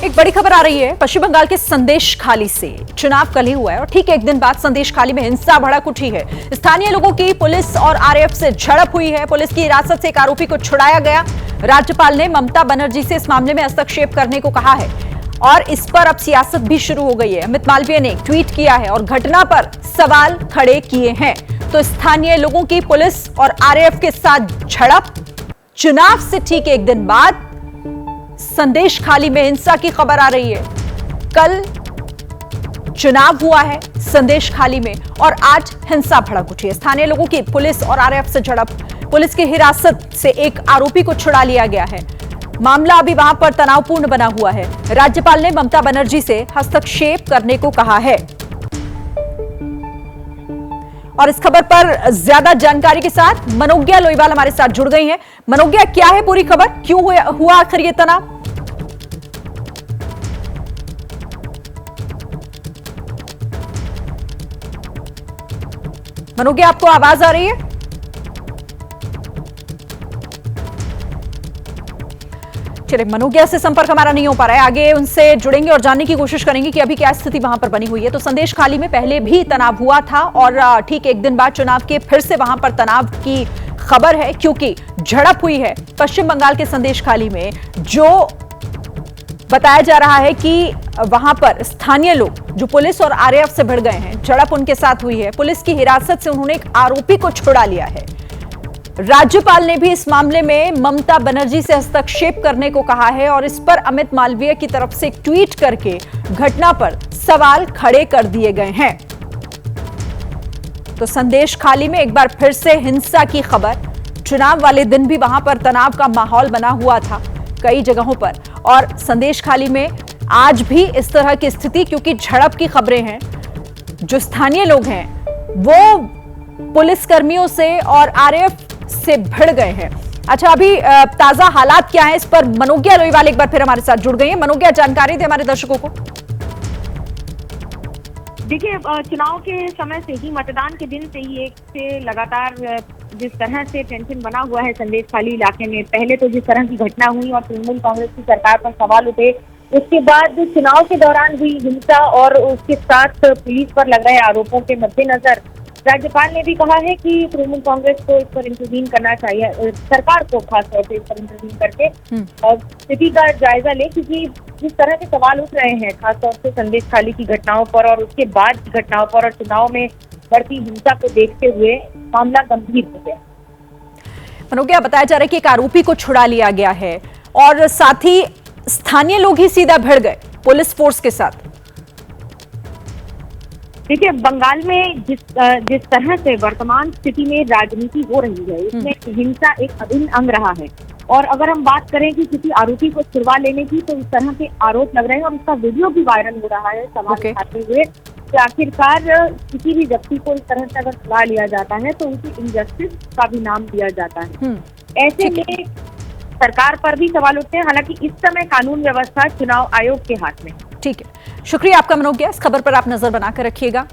एक बड़ी खबर आ रही है पश्चिम बंगाल के संदेश खाली से। चुनाव कल ही हुआ है और ठीक एक दिन बाद संदेश खाली में हिंसा भड़क उठी है। स्थानीय लोगों की पुलिस और आरएएफ से झड़प हुई है। पुलिस की हिरासत से एक आरोपी को छुड़ाया गया। राज्यपाल ने ममता बनर्जी से इस मामले में हस्तक्षेप करने को कहा है और इस पर अब सियासत भी शुरू हो गई है। अमित मालवीय ने ट्वीट किया है और घटना पर सवाल खड़े किए हैं। तो स्थानीय लोगों की पुलिस और आरएएफ के साथ झड़प, चुनाव से ठीक एक दिन बाद संदेश खाली में हिंसा की खबर आ रही है। कल चुनाव हुआ है संदेश खाली में और आज हिंसा भड़क उठी है। स्थानीय लोगों की पुलिस और आरएएफ से झड़प, पुलिस की हिरासत से एक आरोपी को छुड़ा लिया गया है। मामला अभी वहां पर तनावपूर्ण बना हुआ है। राज्यपाल ने ममता बनर्जी से हस्तक्षेप करने को कहा है और इस खबर पर ज्यादा जानकारी के साथ मनोज्ञा लोईवाल हमारे साथ जुड़ गई हैं। मनोज्ञा, क्या है पूरी खबर, क्यों हुआ आखिर ये तनाव? मनोज्ञा, आपको आवाज आ रही है? चलिए, मनोज्ञा से संपर्क हमारा नहीं हो पा रहा है। आगे उनसे जुड़ेंगे और जानने की कोशिश करेंगे कि अभी क्या स्थिति वहां पर बनी हुई है। तो संदेश खाली में पहले भी तनाव हुआ था और ठीक एक दिन बाद चुनाव के फिर से वहां पर तनाव की खबर है, क्योंकि झड़प हुई है पश्चिम बंगाल के संदेश खाली में। जो बताया जा रहा है कि वहां पर स्थानीय लोग जो पुलिस और आरएएफ से भिड़ गए हैं, झड़प उनके साथ हुई है। पुलिस की हिरासत से उन्होंने एक आरोपी को छुड़ा लिया है। राज्यपाल ने भी इस मामले में ममता बनर्जी से हस्तक्षेप करने को कहा है और इस पर अमित मालवीय की तरफ से एक ट्वीट करके घटना पर सवाल खड़े कर दिए गए हैं। तो संदेश खाली में एक बार फिर से हिंसा की खबर। चुनाव वाले दिन भी वहां पर तनाव का माहौल बना हुआ था कई जगहों पर और संदेश खाली में आज भी इस तरह की स्थिति, क्योंकि झड़प की खबरें हैं। जो स्थानीय लोग हैं वो पुलिस कर्मियों से और आरएएफ से भिड़ गए हैं। अच्छा, अभी ताजा हालात क्या है, इस पर मनोज्ञा लोईवाल एक बार फिर हमारे साथ जुड़ गई हैं। मनोज्ञा, जानकारी दे हमारे दर्शकों को। देखिए, चुनाव के समय से ही, मतदान के दिन से ही एक से लगातार जिस तरह से टेंशन बना हुआ है संदेश खाली इलाके में, पहले तो जिस तरह की घटना हुई और तृणमूल कांग्रेस की सरकार पर सवाल उठे, उसके बाद चुनाव के दौरान हुई हिंसा और उसके साथ पुलिस पर लग रहे आरोपों के मद्देनजर राज्यपाल ने भी कहा है कि तृणमूल कांग्रेस को इस पर इंटरवीन करना चाहिए, सरकार को खासतौर से इस पर इंटरवीन करके और स्थिति का जायजा ले, क्योंकि जिस तरह के सवाल उठ रहे हैं खासतौर से संदेश खाली की घटनाओं पर और उसके बाद की घटनाओं पर और चुनाव में बढ़ती हिंसा को देखते हुए मामला गंभीर हो गया। मनोज्ञा, बताया जा रहा है कि एक आरोपी को छुड़ा लिया गया है और साथ ही स्थानीय लोग ही सीधा भिड़ गए पुलिस फोर्स के साथ। देखिए, बंगाल में जिस तरह से वर्तमान स्थिति में राजनीति हो रही है, इसमें हिंसा एक अभिन्न अंग रहा है। और अगर हम बात करें कि किसी आरोपी को छुड़वा लेने की, तो इस तरह के आरोप लग रहे हैं और उसका वीडियो भी वायरल हो रहा है, सवाल उठाते हुए कि आखिरकार किसी भी व्यक्ति को इस तरह से अगर छुड़ा लिया जाता है तो उसे इनजस्टिस का भी नाम दिया जाता है। ऐसे में सरकार पर भी सवाल उठते हैं। हालांकि इस समय कानून व्यवस्था चुनाव आयोग के हाथ में है। ठीक है, शुक्रिया आपका मनोज्ञा। इस खबर पर आप नजर बनाकर रखिएगा।